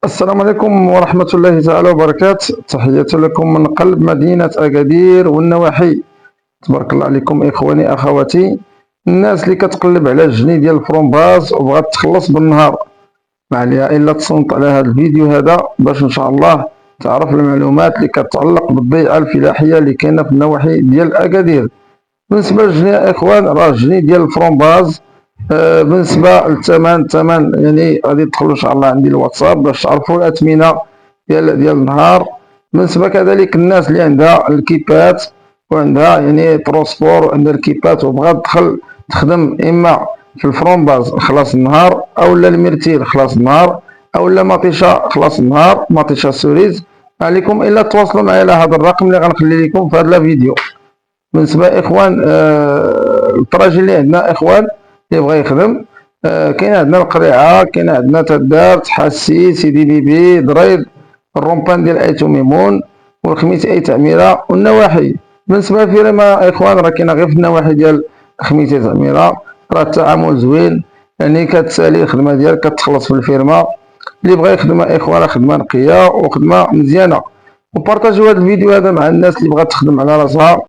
السلام عليكم ورحمة الله تعالى وبركاته. تحية لكم من قلب مدينة أكادير والنواحي. تبارك الله عليكم إخواني أخواتي، الناس اللي كتقلب على الجني ديال الفرومباز وبغات تخلص بالنهار، ما عليها إلا تصنت على هذا الفيديو هذا باش إن شاء الله تعرف المعلومات اللي كتعلق بالبيعة الفلاحية اللي كاينة في النواحي ديال أكادير. بالنسبة للجني يا إخوان، راه الجني ديال الفرومباز بالنسبه الثمن يعني غادي تدخلوا ان شاء الله عندي الواتساب باش تعرفوا الاثمنه ديال النهار. بالنسبه كذلك الناس اللي عندها الكيبات وعندها يعني ترونسبور وعندها الكيبات وبغات تدخل تخدم اما في الفرومباز خلاص النهار او الميرتيل خلاص النهار او مطيشه خلاص النهار مطيشه سوريز، عليكم الا تواصلوا معايا على هذا الرقم اللي غنخلي لكم في هذا الفيديو. بالنسبه اخوان الطراجي اللي عندنا اخوان اللي بغى يخدم، كاين عندنا القريعه، كاين عندنا تدار تحسي سيدي بيبي ضريد الرومبان ديال ايتو ميمون والخميس اي تعميره والنواحي. بالنسبه للفيرما اخوان راه كاينه غير في النواحي ديال خميس تعميره، راه التعامل زوين يعني كتسالي الخدمه ديالك كتخلص في الفيرما. اللي بغى يخدم اخوان خدمه نقيه وخدمه مزيانه، وبارطاجيو هذا الفيديو هذا مع الناس اللي بغات تخدم على راسها